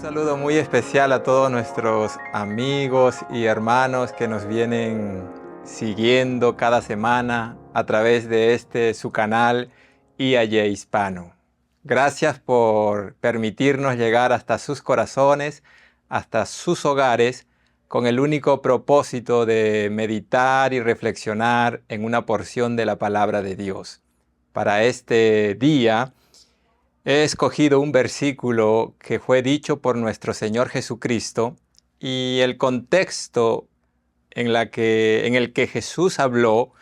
saludo muy especial a todos nuestros amigos y hermanos que nos vienen siguiendo cada semana a través de su canal IAY Hispano. Gracias por permitirnos llegar hasta sus corazones, hasta sus hogares, con el único propósito de meditar y reflexionar en una porción de la palabra de Dios. Para este día, he escogido un versículo que fue dicho por nuestro Señor Jesucristo y el contexto en el que Jesús habló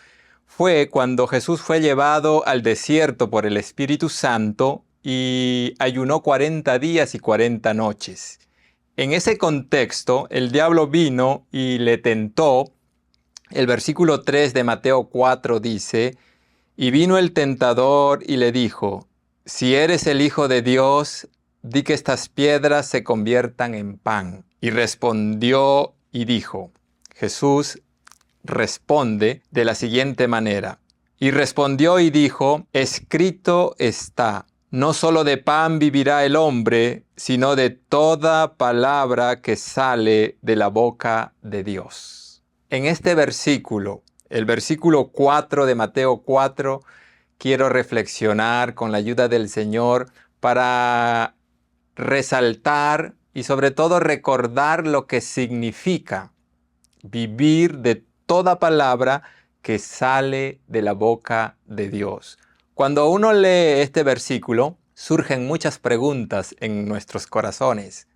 fue cuando Jesús fue llevado al desierto por el Espíritu Santo y ayunó 40 días y 40 noches. En ese contexto, el diablo vino y le tentó. El versículo 3 de Mateo 4 dice: "Y vino el tentador y le dijo: si eres el Hijo de Dios, di que estas piedras se conviertan en pan". Y respondió y dijo, Jesús responde de la siguiente manera: y respondió y dijo, escrito está, no solo de pan vivirá el hombre, sino de toda palabra que sale de la boca de Dios. En este versículo, el versículo 4 de Mateo 4, quiero reflexionar con la ayuda del Señor para resaltar y sobre todo recordar lo que significa vivir de toda palabra que sale de la boca de Dios. Cuando uno lee este versículo, surgen muchas preguntas en nuestros corazones.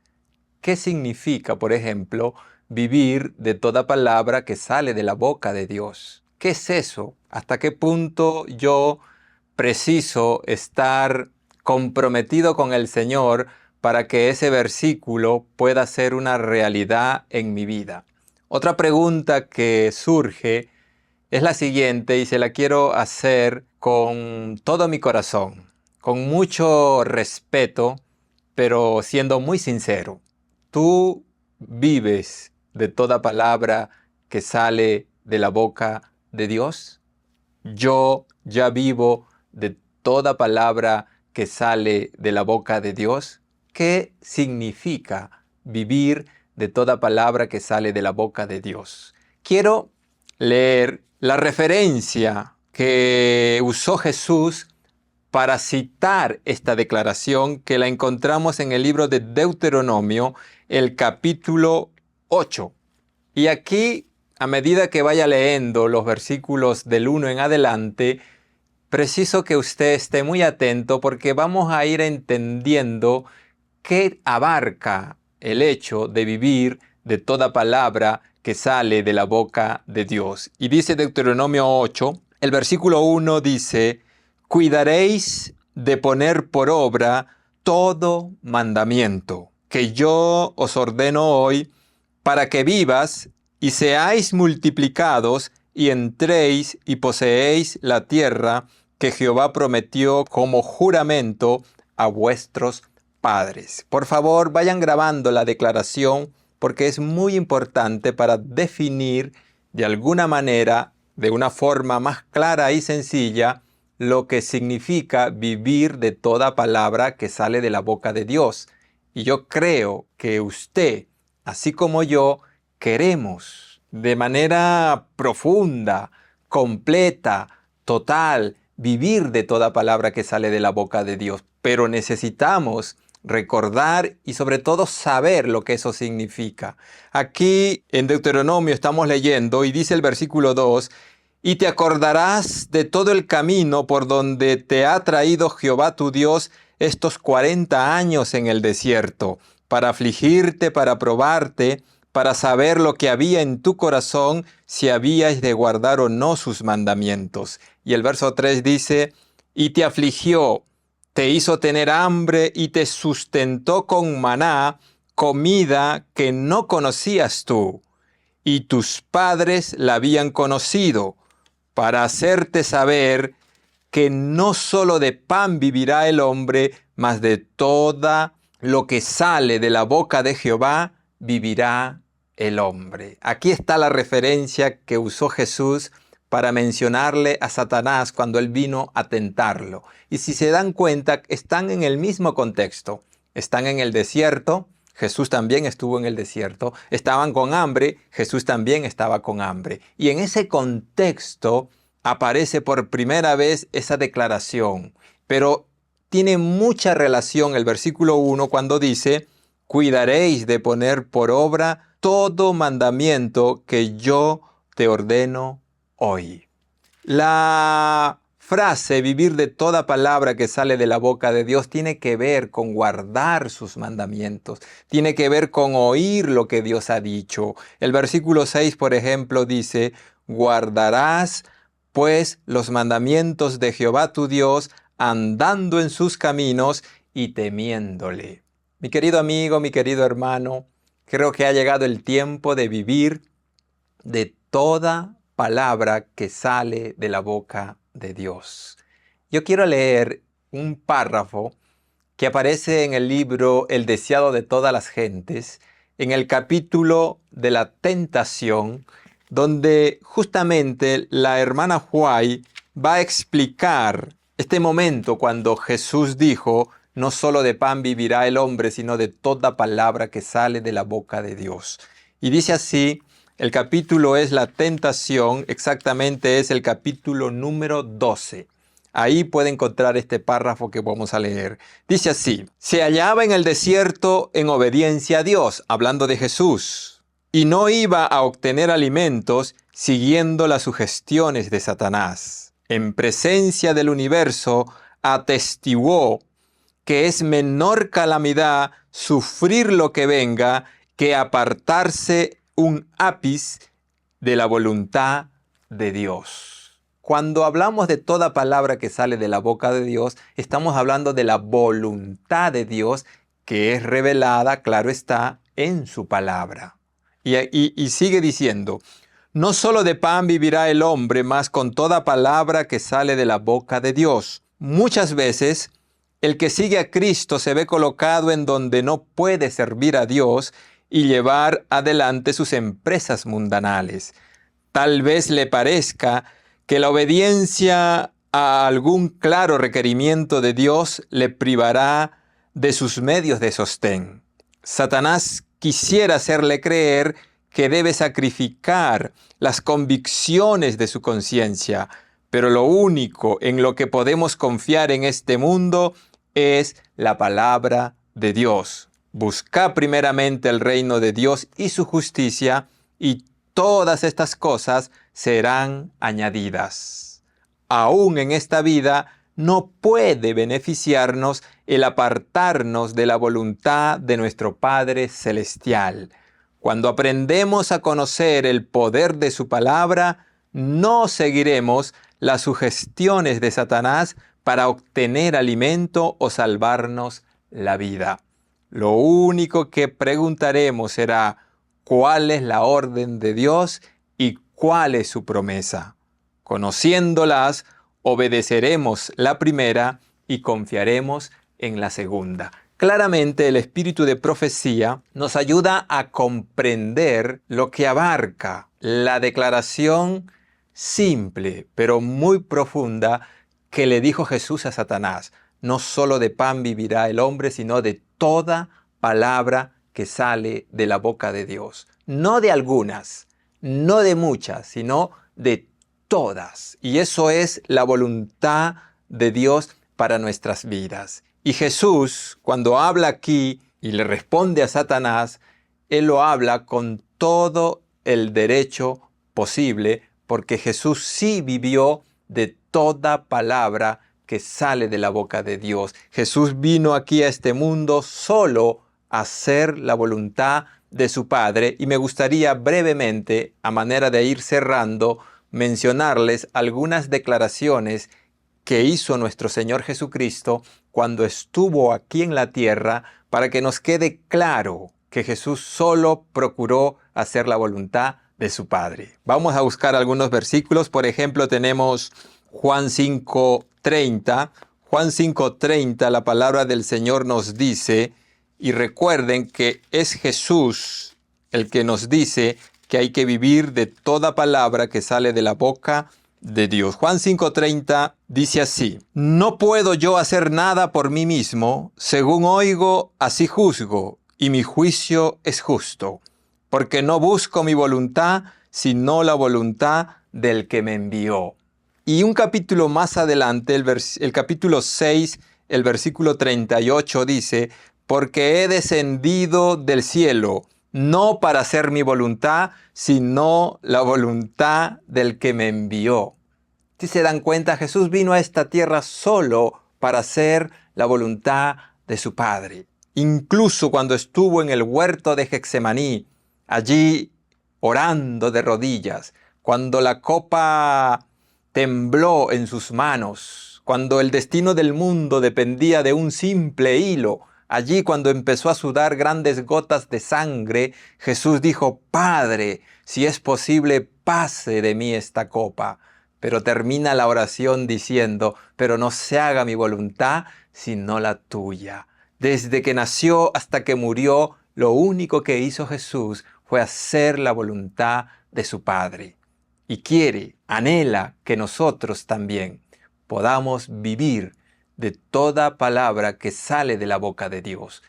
¿Qué significa, por ejemplo, vivir de toda palabra que sale de la boca de Dios? ¿Qué es eso? ¿Hasta qué punto yo preciso estar comprometido con el Señor para que ese versículo pueda ser una realidad en mi vida? Otra pregunta que surge es la siguiente y se la quiero hacer con todo mi corazón, con mucho respeto, pero siendo muy sincero. ¿Tú vives de toda palabra que sale de la boca de Dios? Yo ya vivo de toda palabra que sale de la boca de Dios. ¿Qué significa vivir de toda palabra que sale de la boca de Dios? Quiero leer la referencia que usó Jesús para citar esta declaración, que la encontramos en el libro de Deuteronomio, el capítulo 8. Y aquí, a medida que vaya leyendo los versículos del 1 en adelante, preciso que usted esté muy atento porque vamos a ir entendiendo qué abarca el hecho de vivir de toda palabra que sale de la boca de Dios. Y dice Deuteronomio 8, el versículo 1 dice: cuidaréis de poner por obra todo mandamiento que yo os ordeno hoy, para que vivas y seáis multiplicados y entréis y poseéis la tierra que Jehová prometió como juramento a vuestros padres. Por favor, vayan grabando la declaración porque es muy importante para definir de alguna manera, de una forma más clara y sencilla, lo que significa vivir de toda palabra que sale de la boca de Dios. Y yo creo que usted, así como yo, queremos de manera profunda, completa, total, vivir de toda palabra que sale de la boca de Dios. Pero necesitamos recordar y sobre todo saber lo que eso significa. Aquí en Deuteronomio estamos leyendo y dice el versículo 2: y te acordarás de todo el camino por donde te ha traído Jehová tu Dios estos 40 años en el desierto, para afligirte, para probarte, para saber lo que había en tu corazón, si habías de guardar o no sus mandamientos. Y el verso 3 dice: y te afligió, te hizo tener hambre y te sustentó con maná, comida que no conocías tú, y tus padres la habían conocido, para hacerte saber que no solo de pan vivirá el hombre, mas de toda lo que sale de la boca de Jehová vivirá el hombre. Aquí está la referencia que usó Jesús para mencionarle a Satanás cuando él vino a tentarlo. Y si se dan cuenta, están en el mismo contexto. Están en el desierto. Jesús también estuvo en el desierto. Estaban con hambre, Jesús también estaba con hambre. Y en ese contexto aparece por primera vez esa declaración. Pero tiene mucha relación el versículo 1 cuando dice: cuidaréis de poner por obra todo mandamiento que yo te ordeno hoy. La frase vivir de toda palabra que sale de la boca de Dios tiene que ver con guardar sus mandamientos, tiene que ver con oír lo que Dios ha dicho. El versículo 6, por ejemplo, dice: guardarás pues los mandamientos de Jehová tu Dios, andando en sus caminos y temiéndole. Mi querido amigo, mi querido hermano, creo que ha llegado el tiempo de vivir de toda palabra que sale de la boca de Dios. Yo quiero leer un párrafo que aparece en el libro El deseado de todas las gentes, en el capítulo de la tentación, donde justamente la hermana White va a explicar este momento cuando Jesús dijo: no solo de pan vivirá el hombre, sino de toda palabra que sale de la boca de Dios. Y dice así, el capítulo es la tentación, exactamente es el capítulo número 12. Ahí puede encontrar este párrafo que vamos a leer. Dice así: se hallaba en el desierto en obediencia a Dios, hablando de Jesús, y no iba a obtener alimentos siguiendo las sugestiones de Satanás. En presencia del universo atestiguó que es menor calamidad sufrir lo que venga que apartarse un ápice de la voluntad de Dios. Cuando hablamos de toda palabra que sale de la boca de Dios, estamos hablando de la voluntad de Dios que es revelada, claro está, en su palabra. Y sigue diciendo: no solo de pan vivirá el hombre, mas con toda palabra que sale de la boca de Dios. Muchas veces el que sigue a Cristo se ve colocado en donde no puede servir a Dios y llevar adelante sus empresas mundanales. Tal vez le parezca que la obediencia a algún claro requerimiento de Dios le privará de sus medios de sostén. Satanás quisiera hacerle creer que debe sacrificar las convicciones de su conciencia, pero lo único en lo que podemos confiar en este mundo es la palabra de Dios. Buscad primeramente el reino de Dios y su justicia, y todas estas cosas serán añadidas. Aún en esta vida no puede beneficiarnos el apartarnos de la voluntad de nuestro Padre Celestial. Cuando aprendemos a conocer el poder de su palabra, no seguiremos las sugestiones de Satanás para obtener alimento o salvarnos la vida. Lo único que preguntaremos será: ¿cuál es la orden de Dios y cuál es su promesa? Conociéndolas, obedeceremos la primera y confiaremos en la segunda. Claramente el espíritu de profecía nos ayuda a comprender lo que abarca la declaración simple pero muy profunda que le dijo Jesús a Satanás: no solo de pan vivirá el hombre, sino de toda palabra que sale de la boca de Dios. No de algunas, no de muchas, sino de todas. Y eso es la voluntad de Dios para nuestras vidas. Y Jesús, cuando habla aquí y le responde a Satanás, Él lo habla con todo el derecho posible, porque Jesús sí vivió de toda palabra que sale de la boca de Dios. Jesús vino aquí a este mundo solo a hacer la voluntad de su Padre, y me gustaría brevemente, a manera de ir cerrando, mencionarles algunas declaraciones que hizo nuestro Señor Jesucristo cuando estuvo aquí en la tierra, para que nos quede claro que Jesús solo procuró hacer la voluntad de su Padre. Vamos a buscar algunos versículos. Por ejemplo, tenemos Juan 5:30. Juan 5:30, la palabra del Señor nos dice, y recuerden que es Jesús el que nos dice que hay que vivir de toda palabra que sale de la boca de Dios. Juan 5:30 dice así: no puedo yo hacer nada por mí mismo, según oigo, así juzgo, y mi juicio es justo, porque no busco mi voluntad, sino la voluntad del que me envió. Y un capítulo más adelante, el capítulo 6, el versículo 38 dice, porque he descendido del cielo, no para hacer mi voluntad, sino la voluntad del que me envió. Si se dan cuenta, Jesús vino a esta tierra solo para hacer la voluntad de su Padre. Incluso cuando estuvo en el huerto de Getsemaní, allí orando de rodillas, cuando la copa tembló en sus manos, cuando el destino del mundo dependía de un simple hilo, allí cuando empezó a sudar grandes gotas de sangre, Jesús dijo, Padre, si es posible, pase de mí esta copa. Pero termina la oración diciendo, pero no se haga mi voluntad, sino la tuya. Desde que nació hasta que murió, lo único que hizo Jesús fue hacer la voluntad de su Padre. Y quiere, anhela que nosotros también podamos vivir de toda palabra que sale de la boca de Dios.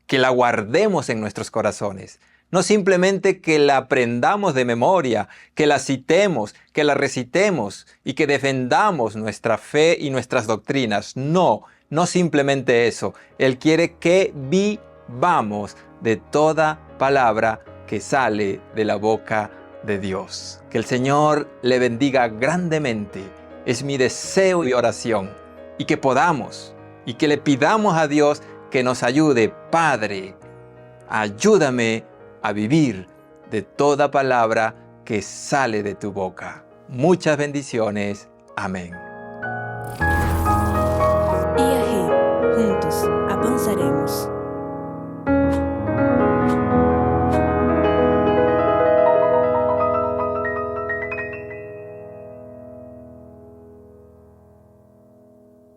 Que la guardemos en nuestros corazones. No simplemente que la aprendamos de memoria, que la citemos, que la recitemos y que defendamos nuestra fe y nuestras doctrinas. No, no simplemente eso. Él quiere que vivamos de toda palabra que sale de la boca de Dios. Que el Señor le bendiga grandemente. Es mi deseo y oración. Y que podamos, y que le pidamos a Dios que nos ayude. Padre, ayúdame a vivir de toda palabra que sale de tu boca. Muchas bendiciones. Amén.